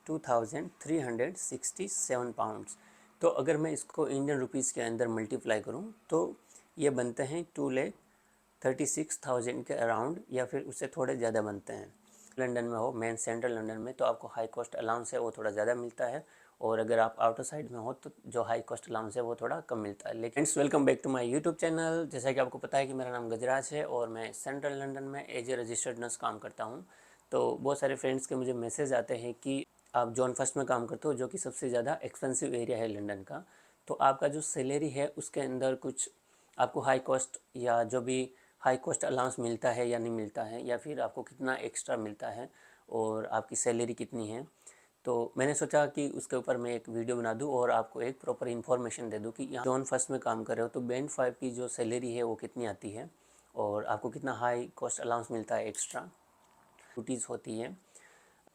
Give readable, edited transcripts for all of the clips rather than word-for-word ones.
2367 pounds. तो अगर मैं इसको इंडियन रुपीज़ के अंदर मल्टीप्लाई करूं तो ये बनते हैं 2,36,000 के अराउंड, या फिर उससे थोड़े ज़्यादा बनते हैं। लंदन में हो, मेन सेंट्रल लंदन में, तो आपको हाई कॉस्ट अलाउंस है वो थोड़ा ज़्यादा मिलता है, और अगर आप आउटर साइड में हो तो जो हाई कॉस्ट अलाउंस है वो थोड़ा कम मिलता है। लेकिन welcome back to my YouTube channel. जैसा कि आपको पता है कि मेरा नाम गजराज है और मैं सेंट्रल लंदन में एज ए रजिस्टर्ड नर्स काम करता हूँ। तो बहुत सारे फ्रेंड्स के मुझे मैसेज आते हैं कि आप जॉन फर्स्ट में काम करते हो, जो कि सबसे ज़्यादा एक्सपेंसिव एरिया है लंदन का, तो आपका जो सैलरी है उसके अंदर कुछ आपको हाई कॉस्ट या जो भी हाई कॉस्ट अलाउंस मिलता है या नहीं मिलता है, या फिर आपको कितना एक्स्ट्रा मिलता है और आपकी सैलरी कितनी है। तो मैंने सोचा कि उसके ऊपर मैं एक वीडियो बना दूं और आपको एक प्रॉपर इन्फॉर्मेशन दे दूं कि यहाँ जॉन फर्स्ट में काम कर रहे हो तो बैंड 5 की जो सैलरी है वो कितनी आती है और आपको कितना हाई कॉस्ट अलाउंस मिलता है एक्स्ट्रा। ड्यूटीज़ होती है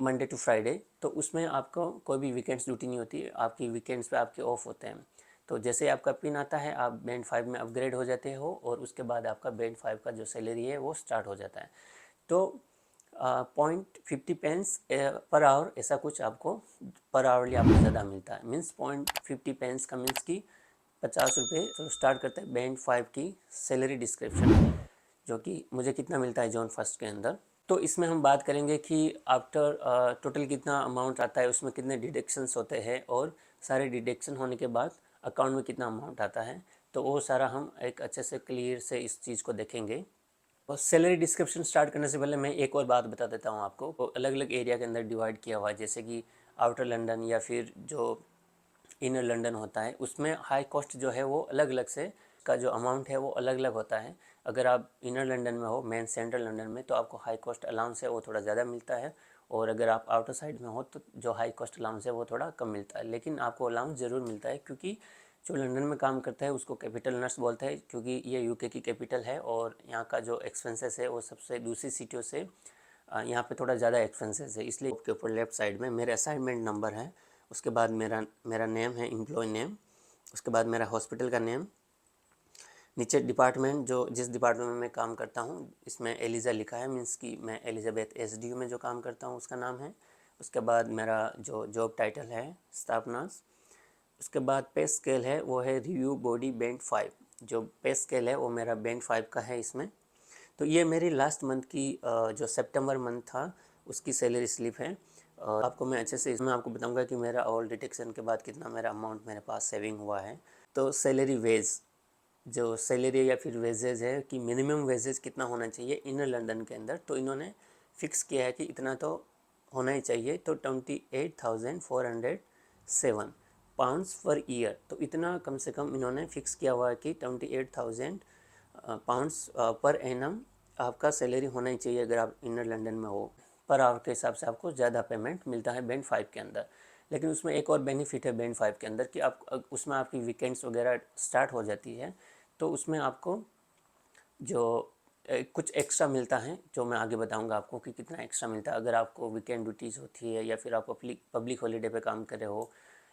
मंडे टू फ्राइडे, तो उसमें आपको कोई भी वीकेंड्स ड्यूटी नहीं होती है, आपकी वीकेंड्स पे आपके ऑफ होते हैं। तो जैसे ही आपका पिन आता है आप बैंड 5 में अपग्रेड हो जाते हो और उसके बाद आपका बैंड 5 का जो सैलरी है वो स्टार्ट हो जाता है। तो 0.50 पर आवर ऐसा कुछ आपको पर आवरली आपको ज़्यादा मिलता है। मीन्स 0.50 का मीन्स कि 50 रुपये। तो स्टार्ट करते हैं बैंड 5 की सैलरी डिस्क्रिप्शन, जो कि मुझे कितना मिलता है जॉन फर्स्ट के अंदर। तो इसमें हम बात करेंगे कि आफ्टर टोटल कितना अमाउंट आता है, उसमें कितने डिडक्शंस होते हैं और सारे डिडक्शन होने के बाद अकाउंट में कितना अमाउंट आता है। तो वो सारा हम एक अच्छे से क्लियर से इस चीज़ को देखेंगे। और सैलरी डिस्क्रिप्शन स्टार्ट करने से पहले मैं एक और बात बता देता हूँ आपको। तो अलग अलग एरिया के अंदर डिवाइड किया हुआ है, जैसे कि आउटर लंदन या फिर जो इनर लंदन होता है, उसमें हाई कॉस्ट जो है वो अलग अलग से का जो अमाउंट है वो अलग अलग होता है। अगर आप इनर लंदन में हो, मेन सेंट्रल लंदन में, तो आपको हाई कॉस्ट अलाउंस है वो थोड़ा ज़्यादा मिलता है, और अगर आप आउटर साइड में हो तो जो हाई कॉस्ट अलाउंस है वो थोड़ा कम मिलता है। लेकिन आपको अलाउंस ज़रूर मिलता है, क्योंकि जो लंदन में काम करता है उसको कैपिटल नर्स बोलते हैं, क्योंकि ये यूके की कैपिटल है और यहाँ का जो एक्सपेंसेस है वो सबसे दूसरी सिटियों से यहाँ पे थोड़ा ज़्यादा एक्सपेंसेस है। इसलिए आपके ऊपर लेफ्ट साइड में मेरे असाइनमेंट नंबर है, उसके बाद मेरा मेरा नेम है, एम्प्लॉय नेम, उसके बाद मेरा हॉस्पिटल का नेम, नीचे डिपार्टमेंट जो जिस डिपार्टमेंट में मैं काम करता हूँ इसमें एलिज़ा लिखा है, मीन्स कि मैं एलिज़ाबेथ एसडीयू में जो काम करता हूँ उसका नाम है। उसके बाद मेरा जो जॉब टाइटल है स्टाफ नर्स। उसके बाद पे स्केल है वो है रिव्यू बॉडी बैंड 5। जो पे स्केल है वो मेरा बैंड 5 का है इसमें। तो ये मेरी लास्ट मंथ की जो सितंबर मंथ था उसकी सैलरी स्लिप है। आपको मैं अच्छे से इसमें आपको बताऊंगा कि मेरा ऑल डिडक्शन के बाद कितना मेरा अमाउंट मेरे पास सेविंग हुआ है। तो सैलरी वेज, जो सैलरी या फिर वेजेज है कि मिनिमम वेजेज कितना होना चाहिए इनर लंदन के अंदर, तो इन्होंने फिक्स किया है कि इतना तो होना ही चाहिए। तो 28,407 पाउंड्स पर ईयर, तो इतना कम से कम इन्होंने फिक्स किया हुआ है कि 28,000 पाउंड्स पर एनम आपका सैलरी होना ही चाहिए अगर आप इनर लंदन में हो। पर आवर के हिसाब से आपको ज़्यादा पेमेंट मिलता है बैंड 5 के अंदर। लेकिन उसमें एक और बेनिफिट है बैंड 5 के अंदर कि आप उसमें आपकी वीकेंड्स वगैरह स्टार्ट हो जाती है, तो उसमें आपको जो कुछ एक्स्ट्रा मिलता है, जो मैं आगे बताऊंगा आपको कि कितना एक्स्ट्रा मिलता है। अगर आपको वीकेंड ड्यूटीज़ होती है या फिर आप पब्लिक हॉलीडे पे काम कर रहे हो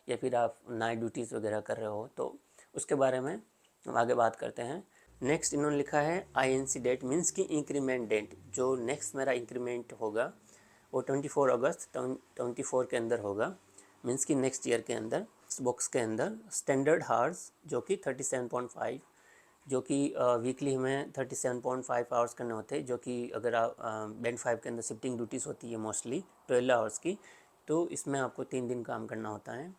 या फिर आप नाइट ड्यूटीज़ वगैरह कर रहे हो, तो उसके बारे में हम आगे बात करते हैं। नेक्स्ट इन्होंने लिखा है INC डेट, मीन्स की इंक्रीमेंट डेट। जो नेक्स्ट मेरा इंक्रीमेंट होगा वो 24 अगस्त 24 के अंदर होगा, मीन्स कि नेक्स्ट ईयर के अंदर। इस बॉक्स के अंदर स्टैंडर्ड हार्स जो कि 37.5, जो कि वीकली हमें 37.5 आवर्स करने होते हैं, जो कि अगर आप बैंड 5 के अंदर शिफ्टिंग ड्यूटीज़ होती है मोस्टली 12 आवर्स की, तो इसमें आपको 3 दिन काम करना होता है।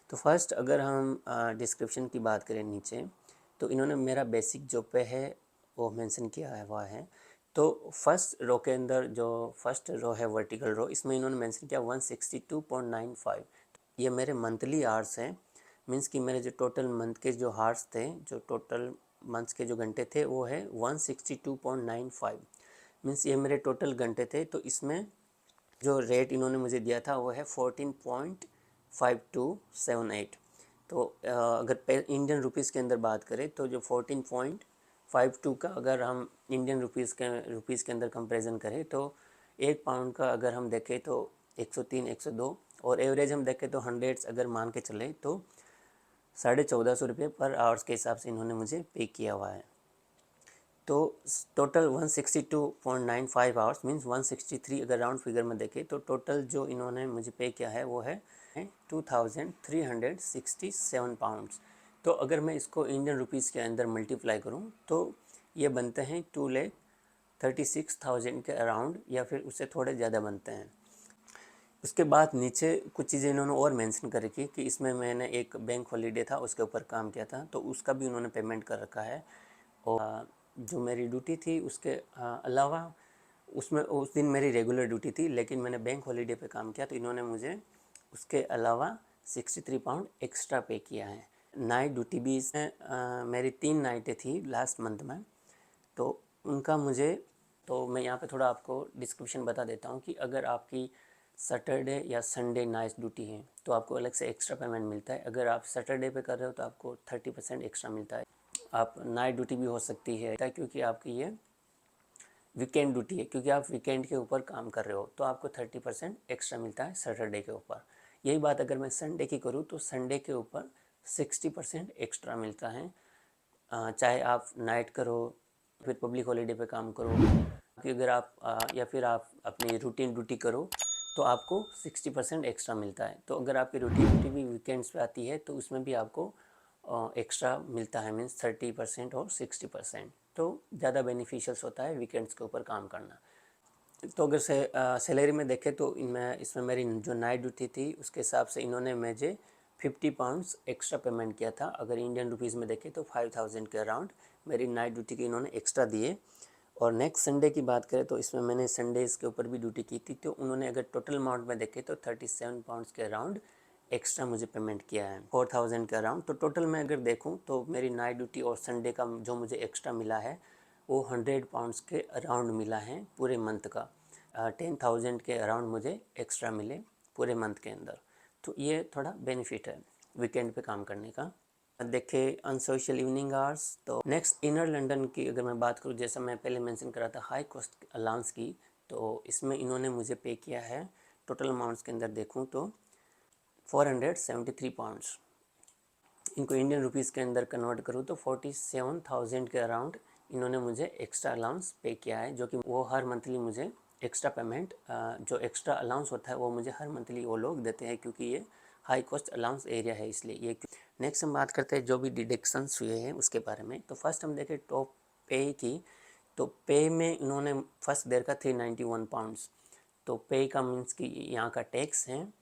तो फर्स्ट अगर हम डिस्क्रिप्शन की बात करें नीचे, तो इन्होंने मेरा बेसिक जो पे है वो मेंशन किया है हुआ है। तो फर्स्ट रो के अंदर जो फर्स्ट रो है वर्टिकल रो, इसमें इन्होंने मेंशन किया 162.95। ये मेरे मंथली आवर्स हैं, मीन्स कि मेरे जो टोटल मंथ के जो हार्स थे, जो टोटल मंथ्स के जो घंटे थे वो है 162.95। मीन्स ये मेरे टोटल घंटे थे। तो इसमें जो रेट इन्होंने मुझे दिया था वो है 14.5278। तो अगर इंडियन रुपीज़ के अंदर बात करें तो जो 14.52 का अगर हम इंडियन रुपीज़ के अंदर कंपैरिजन करें तो एक पाउंड का अगर हम देखें तो 103 102, और एवरेज हम देखें तो हंड्रेड्स अगर मान के चले तो 1450 रुपये पर आवर्स के हिसाब से इन्होंने मुझे पे किया हुआ है। तो टोटल 162.95 आवर्स मीन्स 163, अगर राउंड फिगर में देखें तो टोटल जो इन्होंने मुझे पे किया है वो है 2367 पाउंड्स। तो अगर मैं इसको इंडियन रुपीज़ के अंदर मल्टीप्लाई करूं तो ये बनते हैं 2,36,000 के अराउंड, या फिर उससे थोड़े ज़्यादा बनते हैं। उसके बाद नीचे कुछ चीज़ें इन्होंने और मेंशन कर रखी कि इसमें मैंने एक बैंक हॉलीडे था उसके ऊपर काम किया था, तो उसका भी उन्होंने पेमेंट कर रखा है। और जो मेरी ड्यूटी थी उसके अलावा उसमें उस दिन मेरी रेगुलर ड्यूटी थी, लेकिन मैंने बैंक हॉलीडे पे काम किया तो इन्होंने मुझे उसके अलावा 63 पाउंड एक्स्ट्रा पे किया है। नाइट ड्यूटी भी इसमें मेरी 3 नाइटें थी लास्ट मंथ में, तो उनका मुझे, तो मैं यहाँ पे थोड़ा आपको डिस्क्रिप्शन बता देता हूँ कि अगर आपकी सैटरडे या संडे नाइट ड्यूटी है तो आपको अलग से एक्स्ट्रा पेमेंट मिलता है। अगर आप सैटरडे पे कर रहे हो तो आपको 30% एक्स्ट्रा मिलता है। आप नाइट ड्यूटी भी हो सकती है क्योंकि आपकी ये वीकेंड ड्यूटी है, क्योंकि आप वीकेंड के ऊपर काम कर रहे हो तो आपको 30% एक्स्ट्रा मिलता है सैटरडे के ऊपर। यही बात अगर मैं संडे की करूँ तो संडे के ऊपर 60% एक्स्ट्रा मिलता है, चाहे आप नाइट करो फिर पब्लिक हॉलीडे पे काम करो, कि अगर आप या फिर आप अपनी रूटीन ड्यूटी करो तो आपको 60% एक्स्ट्रा मिलता है। तो अगर आपकी रूटीन ड्यूटी भी वीकेंड्स पे आती है तो उसमें भी आपको एक्स्ट्रा मिलता है, मीन्स 30% और 60%। तो ज़्यादा बेनिफिशियल्स होता है वीकेंड्स के ऊपर काम करना। तो अगर सैलरी में देखें तो इनमें इसमें मेरी जो नाइट ड्यूटी थी उसके हिसाब से इन्होंने मुझे 50 पाउंड्स एक्स्ट्रा पेमेंट किया था। अगर इंडियन रुपीज़ में देखें तो 5000 के अराउंड मेरी नाइट ड्यूटी की इन्होंने एक्स्ट्रा दिए। और नेक्स्ट संडे की बात करें तो इसमें मैंने संडेज़ के ऊपर भी ड्यूटी की थी, तो उन्होंने अगर टोटल अमाउंट में देखें तो 37 पाउंड्स के अराउंड एक्स्ट्रा मुझे पेमेंट किया है, 4000 के अराउंड। तो टोटल मैं अगर देखूं तो मेरी नाइट ड्यूटी और संडे का जो मुझे एक्स्ट्रा मिला है वो 100 पाउंड्स के अराउंड मिला है पूरे मंथ का। 10,000 के अराउंड मुझे एक्स्ट्रा मिले पूरे मंथ के अंदर। तो ये थोड़ा बेनिफिट है वीकेंड पे काम करने का। देखें अनसोशल इवनिंग आवर्स, तो नेक्स्ट इनर लंदन की अगर मैं बात करूँ, जैसा मैं पहले मेंशन करा था हाई कॉस्ट अलाउंस की, तो इसमें इन्होंने मुझे पे किया है टोटल अमाउंट्स के अंदर देखूँ तो 473 पाउंड्स। इनको इंडियन रुपीज़ के अंदर कन्वर्ट करूँ तो 47,000 के अराउंड इन्होंने मुझे एक्स्ट्रा अलाउंस पे किया है, जो कि वो हर मंथली मुझे एक्स्ट्रा पेमेंट, जो एक्स्ट्रा अलाउंस होता है वो मुझे हर मंथली वो लोग देते हैं, क्योंकि ये हाई कॉस्ट अलाउंस एरिया है इसलिए ये। नेक्स्ट हम बात करते हैं जो भी डिडक्शंस हुए हैं उसके बारे में। तो फर्स्ट हम देखें टॉप पे की, तो पे में इन्होंने फर्स्ट देर का 391 पाउंड्स। तो पे का मीन्स कि यहाँ का टैक्स है,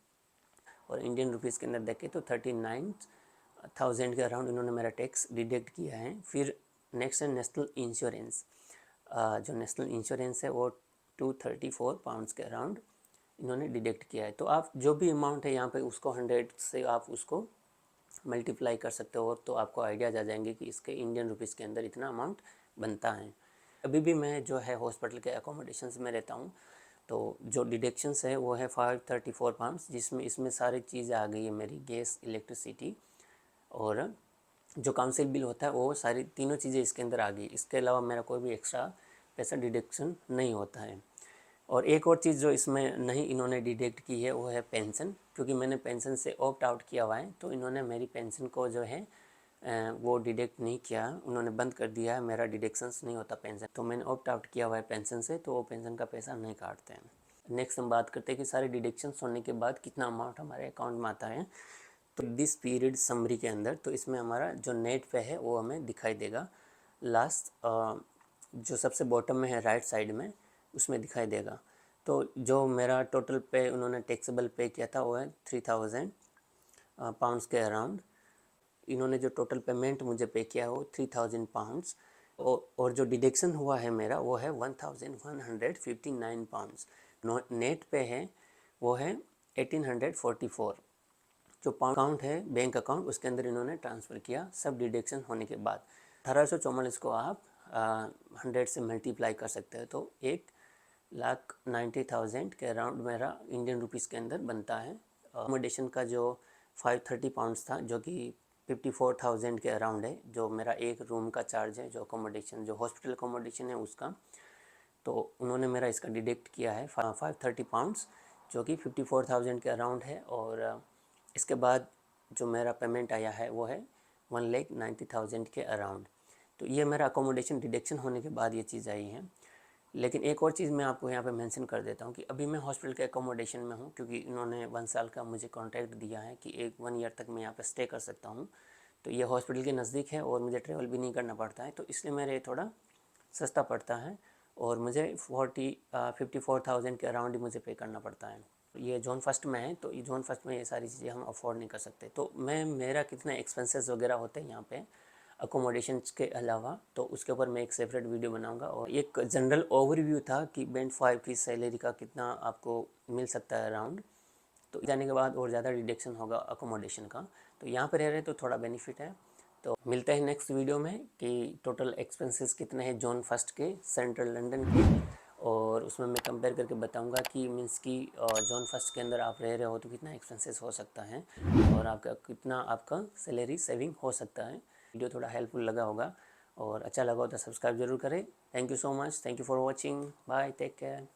और इंडियन रुपीज़ के अंदर देखें तो 39,000 के अराउंड इन्होंने मेरा टैक्स डिडक्ट किया है। फिर नेक्स्ट है नेशनल इंश्योरेंस, जो नेशनल इंश्योरेंस है वो 234 पाउंड्स के अराउंड इन्होंने डिडक्ट किया है। तो आप जो भी अमाउंट है यहाँ पे उसको 100 से आप उसको मल्टीप्लाई कर सकते हो, तो आपको आइडियाज आ जाएंगे कि इसके इंडियन रुपीज़ के अंदर इतना अमाउंट बनता है। अभी भी मैं जो है हॉस्पिटल के अकोमोडेशंस में रहता हूँ, तो जो डिडक्शंस है वो है 534 पाउंड्स, जिसमें इसमें सारी चीज़ें आ गई है, मेरी गैस, इलेक्ट्रिसिटी और जो काउंसिल बिल होता है वो सारी तीनों चीज़ें इसके अंदर आ गई। इसके अलावा मेरा कोई भी एक्स्ट्रा पैसा डिडक्शन नहीं होता है। और एक और चीज़ जो इसमें नहीं इन्होंने डिडक्ट की है वो है पेंशन, क्योंकि मैंने पेंशन से ऑप्ट आउट किया हुआ है, तो इन्होंने मेरी पेंशन को जो है वो डिडक्ट नहीं किया, उन्होंने बंद कर दिया है, मेरा डिडक्शंस नहीं होता पेंशन। तो मैंने ऑप्ट आउट किया हुआ है पेंशन से, तो वो पेंशन का पैसा नहीं काटते हैं। नेक्स्ट हम बात करते हैं कि सारे डिडक्शंस होने के बाद कितना अमाउंट हमारे अकाउंट में आता है। तो दिस पीरियड समरी के अंदर, तो इसमें हमारा जो नेट पे है वो हमें दिखाई देगा लास्ट, जो सबसे बॉटम में है राइट साइड में, उसमें दिखाई देगा। तो जो मेरा टोटल पे उन्होंने टैक्सेबल पे किया था वो है 3000 पाउंड्स के अराउंड। इन्होंने जो टोटल पेमेंट मुझे पे किया है वो 3000 पाउंड्स, और जो डिडक्शन हुआ है मेरा वो है 1159 पाउंड्स। नेट पे है वो है 1844। जो अकाउंट है बैंक अकाउंट उसके अंदर इन्होंने ट्रांसफ़र किया सब डिडक्शन होने के बाद। 1844 को आप 100 से मल्टीप्लाई कर सकते हैं, तो 1,90,000 के अराउंड मेरा इंडियन रुपीज़ के अंदर बनता है। अकोमोडेशन का जो 530 पाउंड्स था, जो कि 54,000 के अराउंड है, जो मेरा एक रूम का चार्ज है, जो अकोमोडेशन जो हॉस्पिटल अकोमोडेशन है उसका, तो उन्होंने मेरा इसका डिडक्ट किया है 530 पाउंड्स, जो कि 54,000 के अराउंड है। और इसके बाद जो मेरा पेमेंट आया है वो है 1,90,000 के अराउंड। तो ये मेरा अकोमोडेशन डिडक्शन होने के बाद ये चीज़ आई है। लेकिन एक और चीज़ मैं आपको यहाँ पे मेंशन कर देता हूँ कि अभी मैं हॉस्पिटल के अकोमोडेशन में हूँ, क्योंकि इन्होंने 1 साल का मुझे कॉन्ट्रैक्ट दिया है कि 1 ईयर तक मैं यहाँ पे स्टे कर सकता हूँ। तो ये हॉस्पिटल के नज़दीक है और मुझे ट्रैवल भी नहीं करना पड़ता है, तो इसलिए मेरे थोड़ा सस्ता पड़ता है और मुझे 54,000 के अराउंड ही मुझे पे करना पड़ता है। ये जोन फर्स्ट में है, तो ये जोन फर्स्ट में ये सारी चीज़ें हम अफोर्ड नहीं कर सकते। तो मेरा कितना एक्सपेंसेस वगैरह होते हैं यहाँ पे अकोमोडेशन के अलावा, तो उसके ऊपर मैं एक सेपरेट वीडियो बनाऊंगा। और एक जनरल ओवरव्यू था कि बैंड 5 की सैलरी का कितना आपको मिल सकता है अराउंड। तो जाने के बाद और ज़्यादा डिडक्शन होगा अकोमोडेशन का, तो यहाँ पर रह रहे तो थोड़ा बेनिफिट है। तो मिलते हैं नेक्स्ट वीडियो में कि टोटल एक्सपेंसेस कितने हैं जोन फर्स्ट के सेंट्रल लंदन के, और उसमें मैं कंपेयर करके बताऊंगा कि मीन्स कि जोन फर्स्ट के अंदर आप रह रहे हो तो कितना एक्सपेंसेस हो सकता है और आपका कितना आपका सैलरी सेविंग हो सकता है। वीडियो थोड़ा हेल्पफुल लगा होगा और अच्छा लगा हो तो सब्सक्राइब जरूर करें। Thank you so much, thank you for watching, bye, take care.